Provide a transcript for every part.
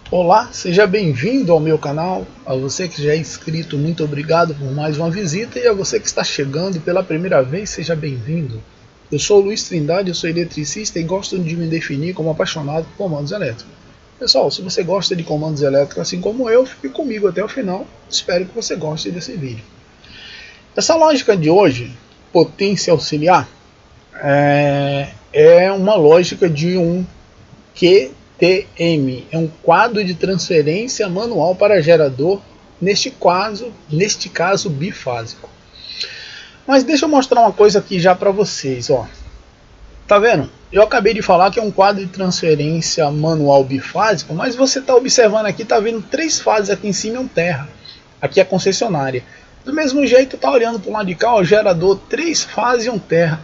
Olá, seja bem-vindo ao meu canal. A você que já é inscrito, muito obrigado por mais uma visita, e a você que está chegando pela primeira vez, seja bem-vindo. Eu sou o Luiz Trindade, eu sou eletricista e gosto de me definir como apaixonado por comandos elétricos. Pessoal, se você gosta de comandos elétricos assim como eu, fique comigo até o final. Espero que você goste desse vídeo. Essa lógica de hoje, potência auxiliar, é uma lógica de um QTM, é um quadro de transferência manual para gerador, neste caso bifásico. Mas deixa eu mostrar uma coisa aqui já para vocês, ó. Tá vendo? Eu acabei de falar que é um quadro de transferência manual bifásico, mas você está observando aqui, tá vendo três fases aqui em cima e um terra. Aqui é a concessionária. Do mesmo jeito, tá olhando para o lado de cá, ó, gerador, três fases e um terra.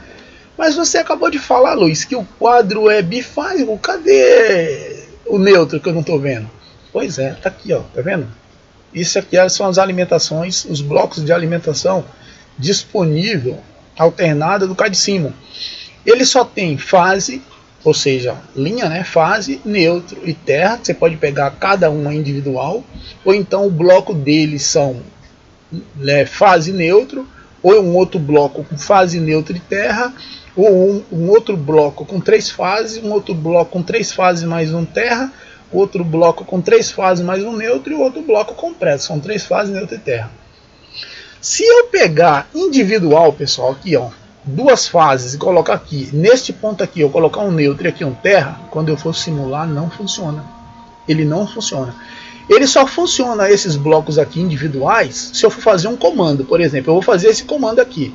Mas você acabou de falar, Luiz, que o quadro é bifásico. Cadê o neutro que eu não estou vendo? Pois é, tá aqui, ó, tá vendo? Isso aqui são as alimentações, os blocos de alimentação disponível alternada do cá de cima. Ele só tem fase, ou seja, linha, né, fase, neutro e terra. Você pode pegar cada uma individual, ou então o bloco deles são fase neutro, ou um outro bloco com fase neutra e terra, ou um outro bloco com três fases, um outro bloco com três fases mais um terra, outro bloco com três fases mais um neutro e outro bloco completo. São três fases, neutro e terra. Se eu pegar individual, pessoal, aqui ó, duas fases e colocar aqui, neste ponto aqui, eu colocar um neutro e aqui um terra, quando eu for simular não funciona. Ele não funciona. Ele só funciona esses blocos aqui individuais se eu for fazer um comando. Por exemplo, eu vou fazer esse comando aqui.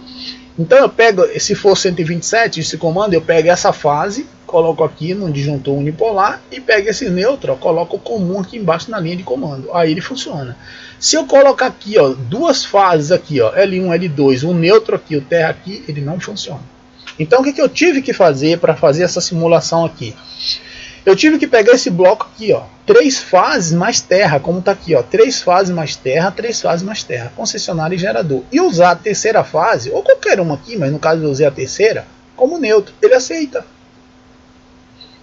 Então eu pego, se for 127, esse comando, eu pego essa fase, coloco aqui no disjuntor unipolar e pego esse neutro, ó, coloco o comum aqui embaixo na linha de comando. Aí ele funciona. Se eu colocar aqui, ó, duas fases aqui, ó, L1, L2, um neutro aqui, o terra aqui, ele não funciona. Então o que eu tive que fazer para fazer essa simulação aqui? Eu tive que pegar esse bloco aqui, ó, três fases mais terra, como está aqui, ó, três fases mais terra, concessionária e gerador. E usar a terceira fase, ou qualquer uma aqui, mas no caso eu usei a terceira, como neutro. Ele aceita.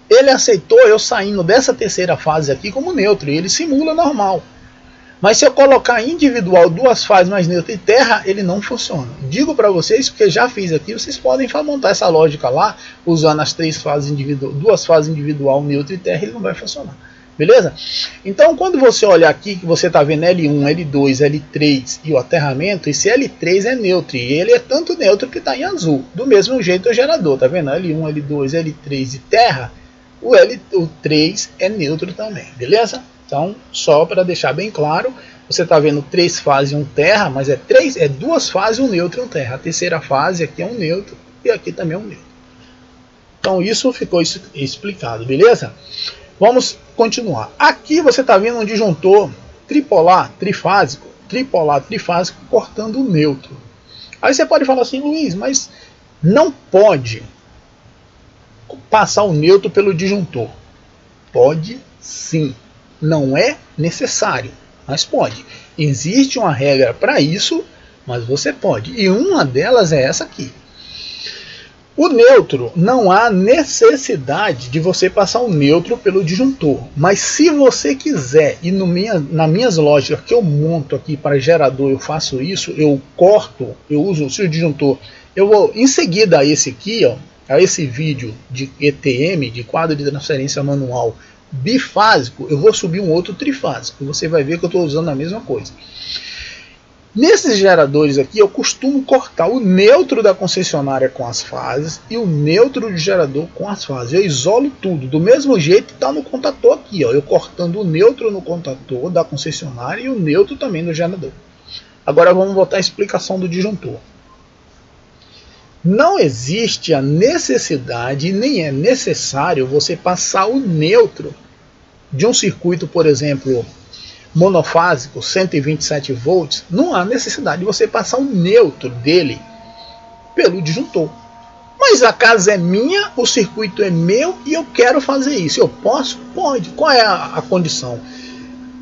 Ele aceitou eu saindo dessa terceira fase aqui como neutro, e ele simula normal. Mas se eu colocar individual duas fases mais neutro e terra, ele não funciona. Digo para vocês, porque já fiz aqui, vocês podem montar essa lógica lá, usando as três fases individual, duas fases individual, neutro e terra, ele não vai funcionar. Beleza? Então quando você olhar aqui, que você está vendo L1, L2, L3 e o aterramento, esse L3 é neutro, e ele é tanto neutro que está em azul. Do mesmo jeito o gerador, tá vendo? L1, L2, L3 e terra, o 3 é neutro também, beleza? Então, só para deixar bem claro, você está vendo três fases e um terra, mas é duas fases, um neutro e um terra. A terceira fase aqui é um neutro e aqui também é um neutro. Então, isso ficou explicado, beleza? Vamos continuar. Aqui você está vendo um disjuntor tripolar, trifásico, cortando o neutro. Aí você pode falar assim, Luiz, mas não pode passar o neutro pelo disjuntor. Pode sim. Não é necessário, mas pode. Existe uma regra para isso, mas você pode. E uma delas é essa aqui. O neutro, não há necessidade de você passar o neutro pelo disjuntor. Mas se você quiser, e nas minhas lógicas que eu monto aqui para gerador, eu faço isso, eu corto, eu uso o seu disjuntor. Eu vou em seguida a esse aqui, ó, a esse vídeo de ETM, de quadro de transferência manual bifásico, eu vou subir um outro trifásico. Você vai ver que eu estou usando a mesma coisa. Nesses geradores aqui, eu costumo cortar o neutro da concessionária com as fases e o neutro do gerador com as fases. Eu isolo tudo. Do mesmo jeito está no contator aqui, ó, eu cortando o neutro no contator da concessionária e o neutro também no gerador. Agora vamos voltar à explicação do disjuntor. Não existe a necessidade, nem é necessário você passar o neutro de um circuito, por exemplo, monofásico, 127 volts. Não há necessidade de você passar o neutro dele pelo disjuntor. Mas a casa é minha, o circuito é meu e eu quero fazer isso. Eu posso? Pode. Qual é a condição?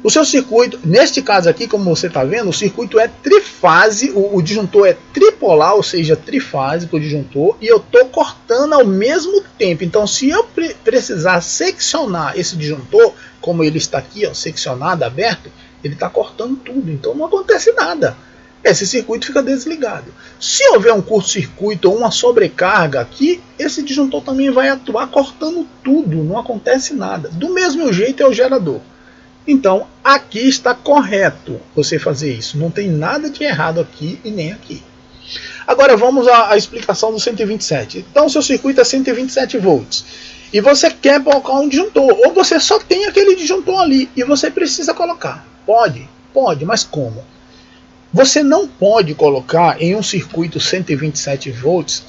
O seu circuito, neste caso aqui, como você está vendo, o circuito é trifase, o disjuntor é tripolar, ou seja, trifásico o disjuntor, e eu estou cortando ao mesmo tempo. Então, se eu precisar seccionar esse disjuntor, como ele está aqui, ó, seccionado, aberto, ele está cortando tudo, então não acontece nada. Esse circuito fica desligado. Se houver um curto-circuito ou uma sobrecarga aqui, esse disjuntor também vai atuar cortando tudo, não acontece nada. Do mesmo jeito é o gerador. Então, aqui está correto você fazer isso. Não tem nada de errado aqui e nem aqui. Agora vamos à explicação do 127. Então, seu circuito é 127 volts. E você quer colocar um disjuntor. Ou você só tem aquele disjuntor ali e você precisa colocar. Pode, mas como? Você não pode colocar em um circuito 127 volts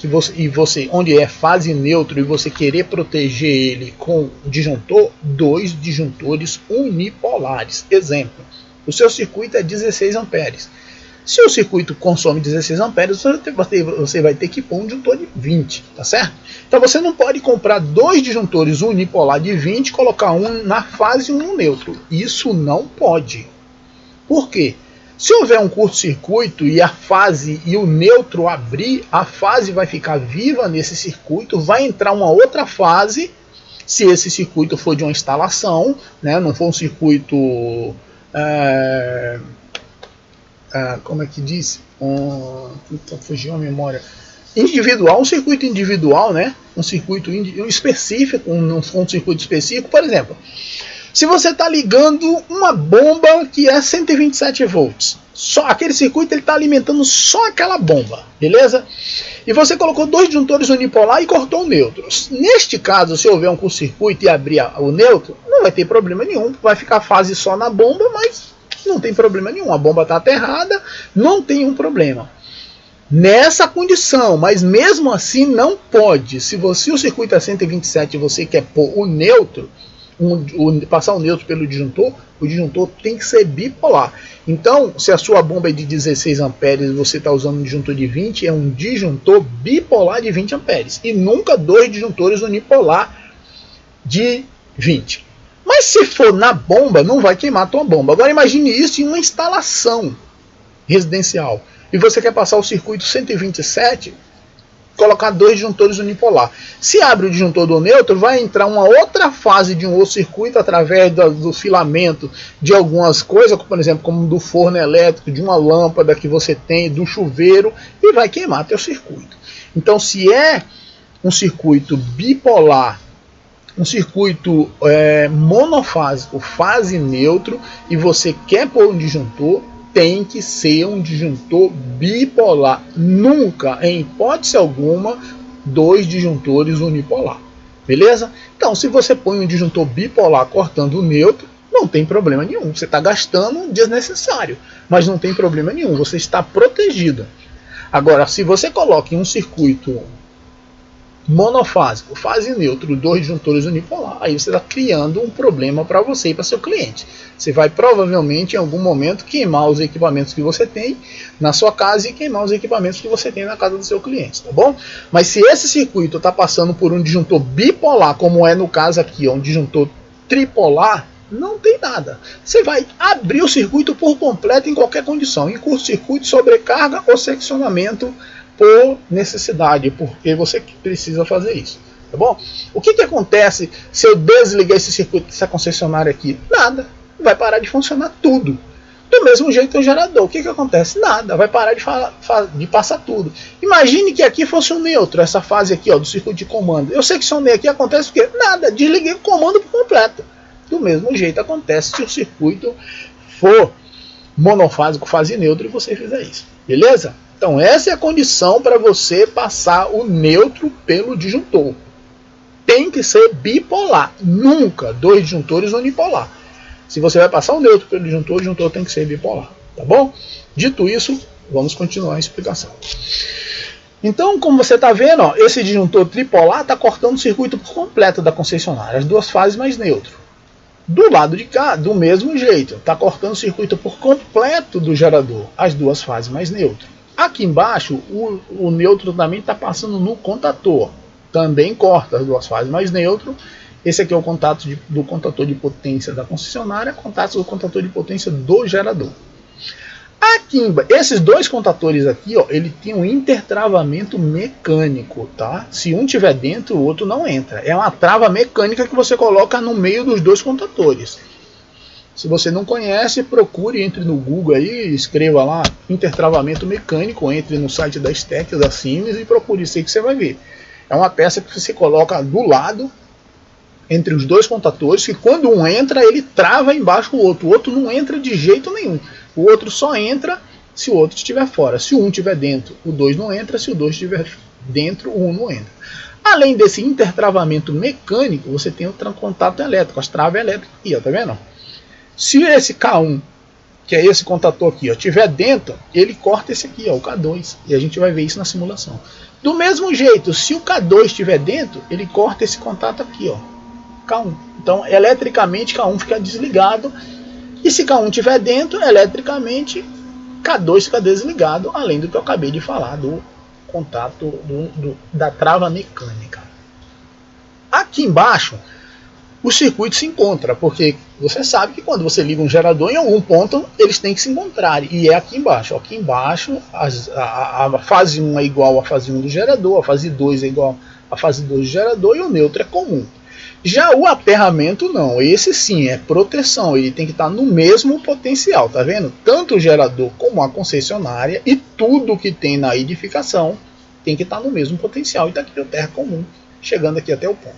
onde é fase neutro e você querer proteger ele com disjuntor, dois disjuntores unipolares. Exemplo, o seu circuito é 16 amperes. Se o circuito consome 16 amperes, você vai ter que pôr um disjuntor de 20, tá certo? Então você não pode comprar dois disjuntores unipolar de 20 e colocar um na fase e um no neutro. Isso não pode. Por quê? Se houver um curto-circuito e a fase e o neutro abrir, a fase vai ficar viva nesse circuito, vai entrar uma outra fase, se esse circuito for de uma instalação, né, não for um circuito, como é que diz? Fugiu a memória. Individual, um circuito individual, né, um circuito específico, um circuito específico, por exemplo. Se você está ligando uma bomba que é 127 volts, só aquele circuito está alimentando só aquela bomba, beleza? E você colocou dois disjuntores unipolar e cortou o neutro. Neste caso, se houver um curto-circuito e abrir o neutro, não vai ter problema nenhum. Vai ficar fase só na bomba, mas não tem problema nenhum. A bomba está aterrada, não tem um problema. Nessa condição, mas mesmo assim não pode. Se o circuito é 127 e você quer pôr o neutro, passar o neutro pelo disjuntor, o disjuntor tem que ser bipolar. Então, se a sua bomba é de 16 amperes e você está usando um disjuntor de 20, é um disjuntor bipolar de 20 amperes. E nunca dois disjuntores unipolar de 20. Mas se for na bomba, não vai queimar a tua bomba. Agora imagine isso em uma instalação residencial. E você quer passar o circuito 127, colocar dois disjuntores unipolar. Se abre o disjuntor do neutro, vai entrar uma outra fase de um outro circuito através do filamento de algumas coisas, por exemplo, como do forno elétrico, de uma lâmpada que você tem, do chuveiro, e vai queimar teu circuito. Então, se é um circuito bipolar, um circuito monofásico, fase neutro, e você quer pôr um disjuntor, tem que ser um disjuntor bipolar. Nunca, em hipótese alguma, dois disjuntores unipolar. Beleza? Então, se você põe um disjuntor bipolar cortando o neutro, não tem problema nenhum. Você está gastando desnecessário, mas não tem problema nenhum. Você está protegido. Agora, se você coloca em um circuito monofásico, fase neutro, dois disjuntores unipolar, aí você está criando um problema para você e para seu cliente. Você vai provavelmente em algum momento queimar os equipamentos que você tem na sua casa e queimar os equipamentos que você tem na casa do seu cliente, tá bom? Mas se esse circuito está passando por um disjuntor bipolar, como é no caso aqui, um disjuntor tripolar, não tem nada. Você vai abrir o circuito por completo em qualquer condição, em curto-circuito, sobrecarga ou seccionamento por necessidade, porque você precisa fazer isso, tá bom? O que acontece se eu desligar esse circuito dessa concessionária aqui? Nada, vai parar de funcionar tudo. Do mesmo jeito o gerador, o que acontece? Nada, vai parar de passar tudo. Imagine que aqui fosse um neutro, essa fase aqui, ó, do circuito de comando. Eu seccionei aqui, acontece o quê? Nada, desliguei o comando por completo. Do mesmo jeito acontece se o circuito for monofásico, fase neutro, e você fizer isso, beleza? Então essa é a condição para você passar o neutro pelo disjuntor. Tem que ser bipolar, nunca dois disjuntores unipolar. Se você vai passar o neutro pelo disjuntor, o disjuntor tem que ser bipolar, tá bom? Dito isso, vamos continuar a explicação. Então, como você está vendo, ó, esse disjuntor tripolar está cortando o circuito por completo da concessionária, as duas fases mais neutro. Do lado de cá, do mesmo jeito, está cortando o circuito por completo do gerador, as duas fases mais neutro. Aqui embaixo, o neutro também está passando no contator. Também corta as duas fases mais neutro Esse aqui é o contato do contator de potência da concessionária, contato do contator de potência do gerador. Aqui, esses dois contatores aqui, ó, ele tem um intertravamento mecânico, tá? Se um tiver dentro, o outro não entra. É uma trava mecânica que você coloca no meio dos dois contatores. Se você não conhece, procure, entre no Google aí, escreva lá intertravamento mecânico, entre no site da Stack, da Siemens e procure isso aí que você vai ver. É uma peça que você coloca do lado, entre os dois contatores, que quando um entra, ele trava embaixo o outro não entra de jeito nenhum. O outro só entra se o outro estiver fora. Se um estiver dentro, o 2 não entra. Se o 2 estiver dentro, o 1 não entra. Além desse intertravamento mecânico, você tem o contato elétrico, as travas elétricas aqui, ó, tá vendo? Se esse K1, que é esse contator aqui, estiver dentro, ele corta esse aqui, ó, o K2. E a gente vai ver isso na simulação. Do mesmo jeito, se o K2 estiver dentro, ele corta esse contato aqui, ó, K1. Então, eletricamente, K1 fica desligado. E se K1 estiver dentro, eletricamente, K2 fica desligado, além do que eu acabei de falar, do contato da trava mecânica. Aqui embaixo, o circuito se encontra, porque você sabe que quando você liga um gerador, em algum ponto eles têm que se encontrar, e é aqui embaixo. Aqui embaixo, a fase 1 é igual à fase 1 do gerador, a fase 2 é igual à fase 2 do gerador, e o neutro é comum. Já o aterramento não, esse sim é proteção, ele tem que estar no mesmo potencial, tá vendo? Tanto o gerador como a concessionária e tudo que tem na edificação tem que estar no mesmo potencial. E está aqui o terra comum, chegando aqui até o ponto.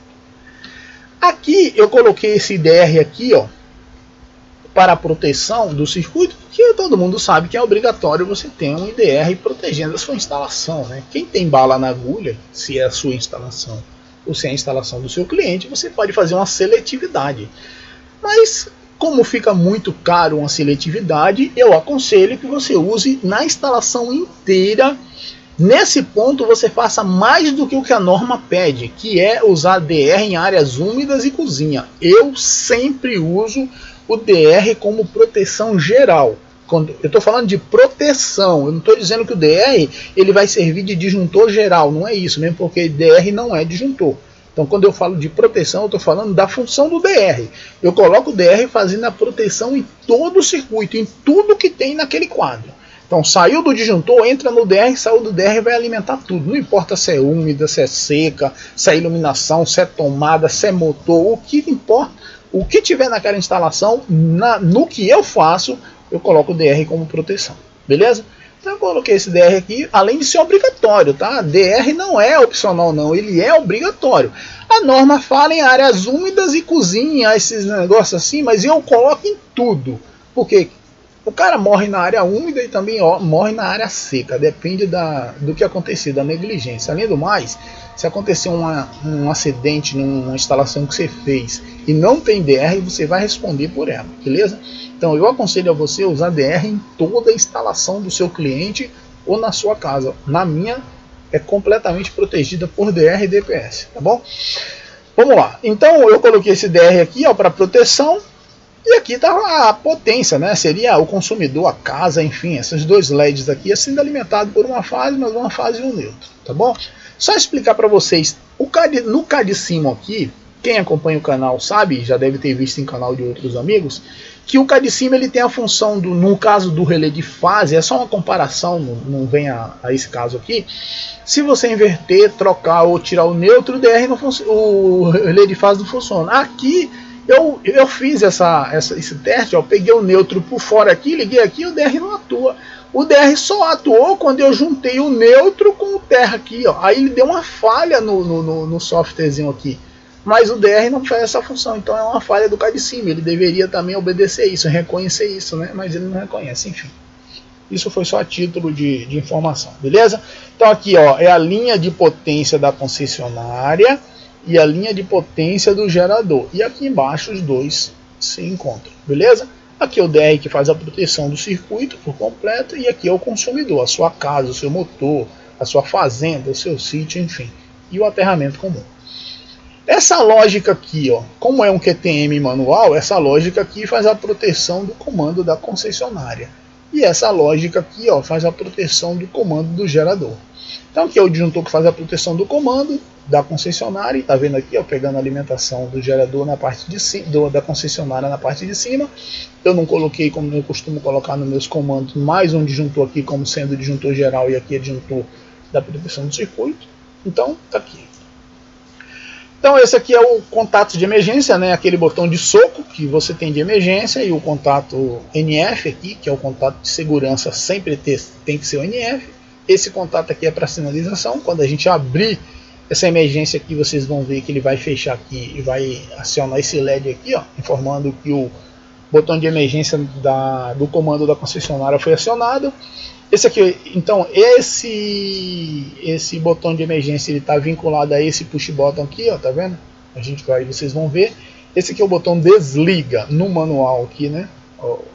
Aqui eu coloquei esse IDR aqui, ó, para a proteção do circuito, porque todo mundo sabe que é obrigatório você ter um IDR protegendo a sua instalação, né? Quem tem bala na agulha, se é a sua instalação, ou se é a instalação do seu cliente, você pode fazer uma seletividade. Mas, como fica muito caro uma seletividade, eu aconselho que você use na instalação inteira. Nesse ponto, você faça mais do que o que a norma pede, que é usar DR em áreas úmidas e cozinha. Eu sempre uso o DR como proteção geral. Quando eu estou falando de proteção, eu não estou dizendo que o DR ele vai servir de disjuntor geral, não é isso, mesmo porque DR não é disjuntor. Então, quando eu falo de proteção, eu estou falando da função do DR. Eu coloco o DR fazendo a proteção em todo o circuito, em tudo que tem naquele quadro. Então, saiu do disjuntor, entra no DR, saiu do DR, vai alimentar tudo. Não importa se é úmida, se é seca, se é iluminação, se é tomada, se é motor, o que importa, o que tiver naquela instalação, no que eu faço, eu coloco o DR como proteção, beleza? Então eu coloquei esse DR aqui, além de ser obrigatório, tá? DR não é opcional não, ele é obrigatório. A norma fala em áreas úmidas e cozinha, esses negócios assim, mas eu coloco em tudo, porque o cara morre na área úmida e também morre na área seca, depende do que acontecer, da negligência. Além do mais, se acontecer um acidente numa instalação que você fez e não tem DR, você vai responder por ela, beleza? Então eu aconselho a você usar DR em toda a instalação do seu cliente ou na sua casa. Na minha é completamente protegida por DR e DPS, tá bom? Vamos lá. Então eu coloquei esse DR aqui para proteção e aqui está a potência, né? Seria o consumidor, a casa, enfim, esses dois LEDs aqui sendo alimentados por uma fase, mas uma fase e um neutro, tá bom? Só explicar para vocês, no CAD de cima aqui, quem acompanha o canal sabe, já deve ter visto em canal de outros amigos, que o CAD de cima ele tem a função, no caso do relé de fase, é só uma comparação, não vem a esse caso aqui. Se você inverter, trocar ou tirar o neutro, o relé de fase não funciona. Aqui eu fiz esse teste, eu peguei o neutro por fora aqui, liguei aqui e o DR não atua. O DR só atuou quando eu juntei o neutro com o terra aqui, ó. Aí ele deu uma falha no softwarezinho aqui. Mas o DR não faz essa função, então é uma falha do CAD de cima. Ele deveria também obedecer isso, reconhecer isso, né? Mas ele não reconhece, enfim. Isso foi só a título de informação, beleza? Então aqui, ó, é a linha de potência da concessionária e a linha de potência do gerador. E aqui embaixo os dois se encontram, beleza? Aqui é o DR que faz a proteção do circuito por completo e aqui é o consumidor, a sua casa, o seu motor, a sua fazenda, o seu sítio, enfim. E o aterramento comum. Essa lógica aqui, ó, como é um QTM manual, essa lógica aqui faz a proteção do comando da concessionária. E essa lógica aqui, ó, faz a proteção do comando do gerador. Então aqui é o disjuntor que faz a proteção do comando da concessionária, está vendo aqui, ó, pegando a alimentação do gerador na parte de cima, da concessionária na parte de cima. Eu não coloquei, como eu costumo colocar nos meus comandos, mais um disjuntor aqui como sendo o disjuntor geral e aqui é disjuntor da proteção do circuito. Então está aqui. Então esse aqui é o contato de emergência, né? Aquele botão de soco que você tem de emergência, e o contato NF aqui, que é o contato de segurança, sempre tem que ser o NF. Esse contato aqui é para sinalização. Quando a gente abrir essa emergência aqui, vocês vão ver que ele vai fechar aqui e vai acionar esse LED aqui, ó, informando que o botão de emergência do comando da concessionária foi acionado. Esse aqui, então, esse botão de emergência ele está vinculado a esse push button aqui, ó, tá vendo? Vocês vão ver. Esse aqui é o botão desliga no manual aqui, né?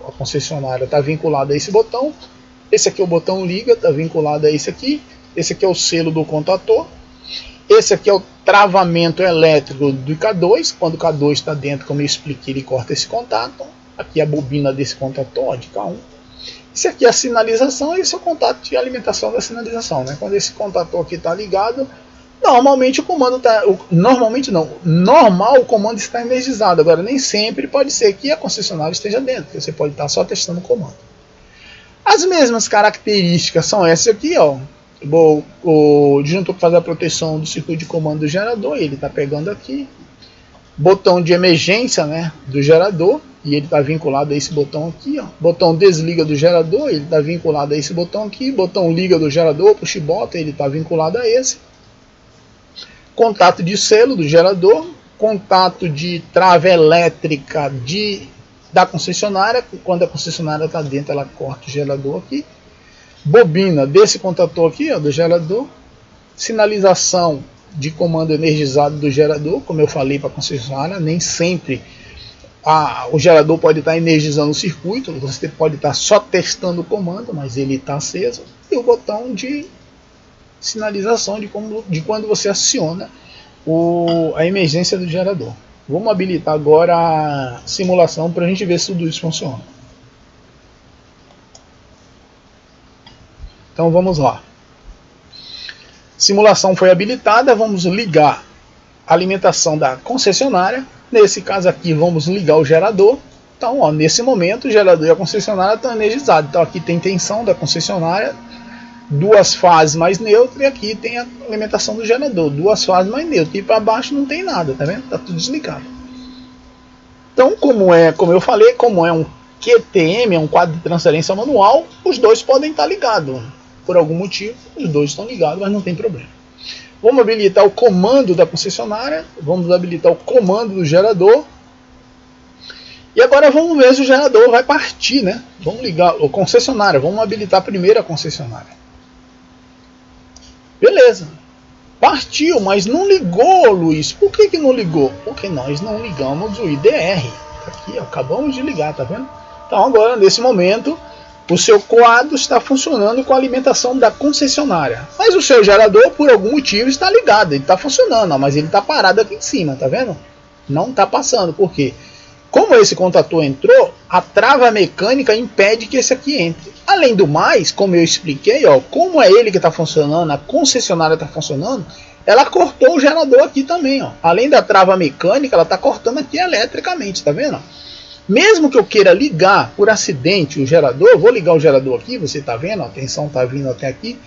A concessionária está vinculada a esse botão. Esse aqui é o botão liga, está vinculado a esse aqui. Esse aqui é o selo do contator. Esse aqui é o travamento elétrico do K2. Quando o K2 está dentro, como eu expliquei, ele corta esse contato. Aqui é a bobina desse contator, ó, de K1. Esse aqui é a sinalização, e esse é o contato de alimentação da sinalização, né? Quando esse contator aqui está ligado, normalmente o comando está... Normalmente não. Normal o comando está energizado. Agora nem sempre pode ser que a concessionária esteja dentro. Você pode estar só testando o comando. As mesmas características são essas aqui, ó. O disjuntor que faz a proteção do circuito de comando do gerador, ele está pegando aqui. Botão de emergência, né, do gerador, e ele está vinculado a esse botão aqui, ó. Botão desliga do gerador, ele está vinculado a esse botão aqui. Botão liga do gerador, push button, ele está vinculado a esse. Contato de selo do gerador, contato de trava elétrica da concessionária. Quando a concessionária está dentro, ela corta o gerador aqui. Bobina desse contator aqui, ó, do gerador. Sinalização de comando energizado do gerador, como eu falei para a concessionária, nem sempre o gerador pode estar energizando o circuito, você pode estar só testando o comando, mas ele está aceso. E o botão de sinalização de quando você aciona a emergência do gerador. Vamos habilitar agora a simulação para a gente ver se tudo isso funciona. Então vamos lá. Simulação foi habilitada, vamos ligar a alimentação da concessionária. Nesse caso aqui vamos ligar o gerador. Então, ó, nesse momento o gerador e a concessionária estão energizados. Então aqui tem tensão da concessionária, duas fases mais neutro, e aqui tem a alimentação do gerador, duas fases mais neutro. E para baixo não tem nada, tá vendo? Tá tudo desligado. Então, como eu falei, como é um QTM, é um quadro de transferência manual, os dois podem estar ligados. Por algum motivo, os dois estão ligados, mas não tem problema. Vamos habilitar o comando da concessionária, vamos habilitar o comando do gerador. E agora vamos ver se o gerador vai partir, né? Vamos ligar a concessionária, vamos habilitar primeiro a concessionária. Beleza. Partiu, mas não ligou, Luiz. Por que não ligou? Porque nós não ligamos o IDR. Aqui, ó, acabamos de ligar, tá vendo? Então agora, nesse momento, o seu quadro está funcionando com a alimentação da concessionária. Mas o seu gerador, por algum motivo, está ligado. Ele está funcionando, ó, mas ele está parado aqui em cima, tá vendo? Não está passando. Por quê? Como esse contator entrou, a trava mecânica impede que esse aqui entre. Além do mais, como eu expliquei, ó, como é ele que está funcionando, a concessionária está funcionando, ela cortou o gerador aqui também. Ó. Além da trava mecânica, ela está cortando aqui eletricamente, tá vendo? Mesmo que eu queira ligar por acidente o gerador, vou ligar o gerador aqui, você está vendo, a tensão está vindo até aqui.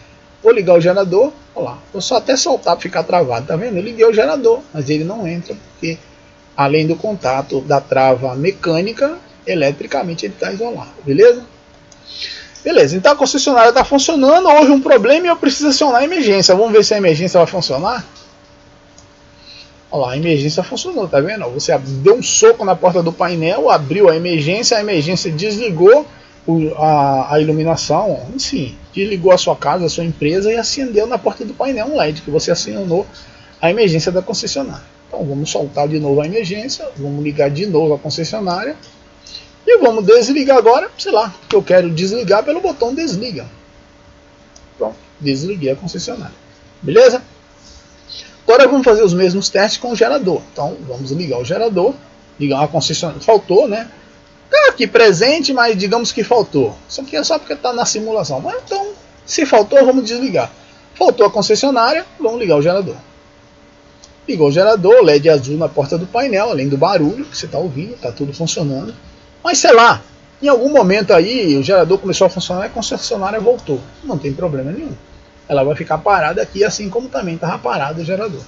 Vou ligar o gerador, olha lá, vou só até soltar para ficar travado, tá vendo? Eu liguei o gerador, mas ele não entra porque além do contato da trava mecânica, eletricamente ele está isolado, beleza? Beleza, então a concessionária está funcionando, houve um problema e eu preciso acionar a emergência. Vamos ver se a emergência vai funcionar? Olha lá, a emergência funcionou, tá vendo? Você deu um soco na porta do painel, abriu a emergência desligou a iluminação, enfim, desligou a sua casa, a sua empresa e acendeu na porta do painel um LED que você acionou a emergência da concessionária. Então vamos soltar de novo a emergência, vamos ligar de novo a concessionária e vamos desligar agora, sei lá, que eu quero desligar pelo botão desliga. Pronto, desliguei a concessionária. Beleza? Agora vamos fazer os mesmos testes com o gerador. Então vamos ligar o gerador, ligar uma concessionária. Faltou, né? Está aqui presente, mas digamos que faltou. Isso aqui é só porque está na simulação. Mas então, se faltou, vamos desligar. Faltou a concessionária, vamos ligar o gerador. Ligou o gerador, LED azul na porta do painel, além do barulho que você está ouvindo, está tudo funcionando. Mas sei lá, em algum momento aí o gerador começou a funcionar e a concessionária voltou. Não tem problema nenhum. Ela vai ficar parada aqui, assim como também estava parado o gerador.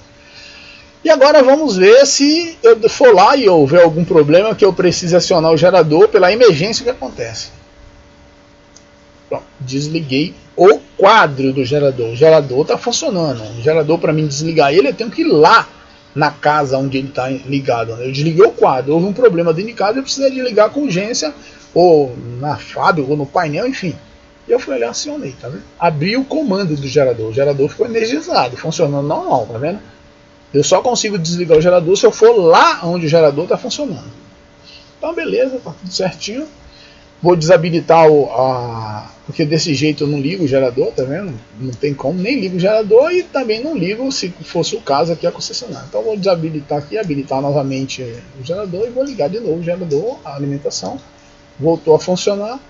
E agora vamos ver se eu for lá e houver algum problema que eu precise acionar o gerador pela emergência que acontece. Pronto, desliguei o quadro do gerador. O gerador está funcionando. O gerador, para mim desligar ele, eu tenho que ir lá na casa onde ele está ligado. Eu desliguei o quadro. Houve um problema dentro de casa, eu precisei desligar com urgência, ou na fábrica, ou no painel, enfim. E eu fui lá e acionei, tá vendo? Abri o comando do gerador. O gerador ficou energizado, funcionando normal, tá vendo? Eu só consigo desligar o gerador se eu for lá onde o gerador está funcionando. Então beleza, tá tudo certinho. Vou desabilitar porque desse jeito eu não ligo o gerador, tá vendo? Não tem como, nem ligo o gerador e também não ligo, se fosse o caso aqui, a concessionária. Então vou desabilitar aqui, habilitar novamente o gerador e vou ligar de novo o gerador, a alimentação. Voltou a funcionar.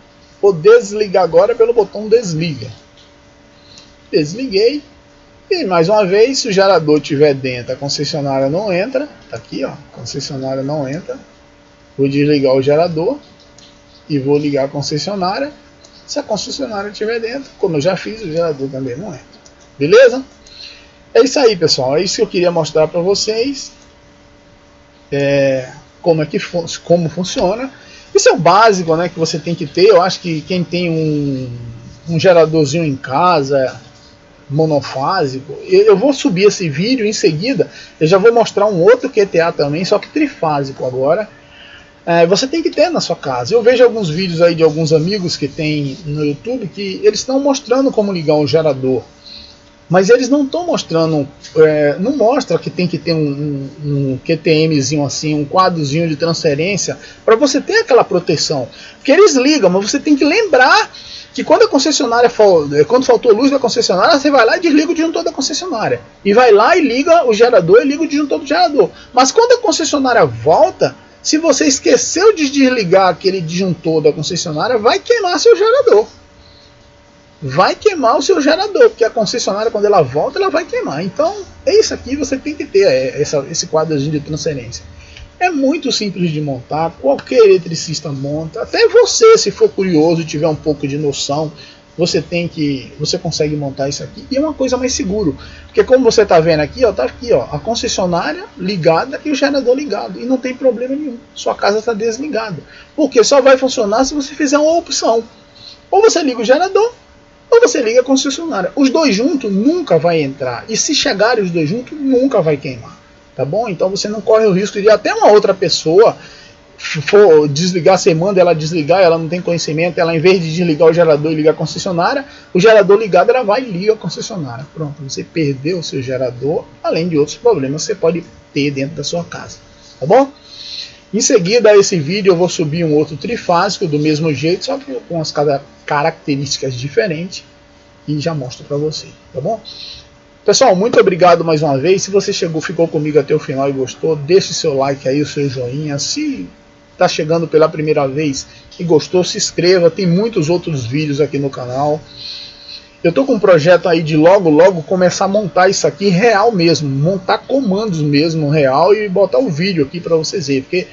Vou desligar agora pelo botão desliga. Desliguei. E mais uma vez, se o gerador estiver dentro, a concessionária não entra. Tá aqui, ó, a concessionária não entra. Vou desligar o gerador e vou ligar a concessionária. Se a concessionária estiver dentro, como eu já fiz, o gerador também não entra. Beleza? É isso aí, pessoal. É isso que eu queria mostrar para vocês. Como funciona. Isso é o básico, né, que você tem que ter. Eu acho que quem tem um geradorzinho em casa monofásico, eu vou subir esse vídeo em seguida. Eu já vou mostrar um outro QTA também, só que trifásico agora. Você tem que ter na sua casa. Eu vejo alguns vídeos aí de alguns amigos que tem no YouTube que eles estão mostrando como ligar um gerador, mas eles não estão mostrando, não mostra que tem que ter um QTMzinho assim, um quadrozinho de transferência para você ter aquela proteção. Porque eles ligam, mas você tem que lembrar que quando a concessionária quando faltou luz da concessionária, você vai lá e desliga o disjuntor da concessionária. E vai lá e liga o gerador e liga o disjuntor do gerador. Mas quando a concessionária volta, se você esqueceu de desligar aquele disjuntor da concessionária, vai queimar seu gerador. Vai queimar o seu gerador, porque a concessionária, quando ela volta, ela vai queimar. Então, é isso aqui, você tem que ter esse quadrozinho de transferência. É muito simples de montar, qualquer eletricista monta, até você, se for curioso e tiver um pouco de noção, você consegue montar isso aqui. E é uma coisa mais seguro, porque como você está vendo aqui, ó, tá aqui, ó, a concessionária ligada e o gerador ligado, e não tem problema nenhum. Sua casa está desligada, porque só vai funcionar se você fizer uma opção. Ou você liga o gerador, ou você liga a concessionária. Os dois juntos nunca vai entrar, e se chegarem os dois juntos, nunca vai queimar. Tá bom? Então você não corre o risco de até uma outra pessoa for desligar, você manda ela desligar, ela não tem conhecimento, ela em vez de desligar o gerador e ligar a concessionária, o gerador ligado, ela vai e liga a concessionária. Pronto, você perdeu o seu gerador, além de outros problemas que você pode ter dentro da sua casa. Tá bom? Em seguida a esse vídeo eu vou subir um outro trifásico do mesmo jeito, só que com as características diferentes, e já mostro para você. Tá bom? Pessoal, muito obrigado mais uma vez. Se você ficou comigo até o final e gostou, deixe seu like aí, o seu joinha. Se está chegando pela primeira vez e gostou, se inscreva. Tem muitos outros vídeos aqui no canal. Eu estou com um projeto aí de logo começar a montar isso aqui real mesmo. Montar comandos mesmo real e botar o vídeo aqui para vocês verem. Porque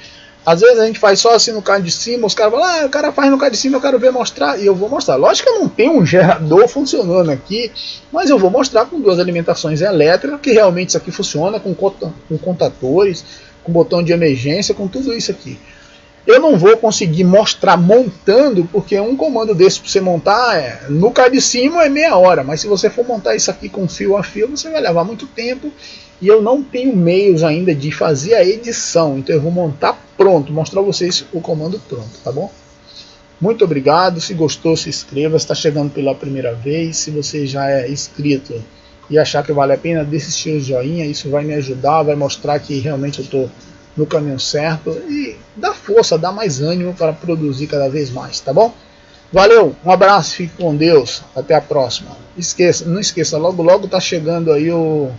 às vezes a gente faz só assim no card de cima, os caras falam, o cara faz no card de cima, eu quero ver mostrar, e eu vou mostrar. Lógico que eu não tenho um gerador funcionando aqui, mas eu vou mostrar com duas alimentações elétricas, que realmente isso aqui funciona, com contatores, com botão de emergência, com tudo isso aqui. Eu não vou conseguir mostrar montando, porque um comando desse para você montar, no card de cima é meia hora, mas se você for montar isso aqui com fio a fio, você vai levar muito tempo. E eu não tenho meios ainda de fazer a edição, então eu vou montar pronto, mostrar a vocês o comando pronto, tá bom? Muito obrigado, se gostou se inscreva, se está chegando pela primeira vez, se você já é inscrito e achar que vale a pena, deixe seu joinha, isso vai me ajudar, vai mostrar que realmente eu estou no caminho certo e dá força, dá mais ânimo para produzir cada vez mais, tá bom? Valeu, um abraço, fique com Deus, até a próxima. Não esqueça, logo tá chegando aí o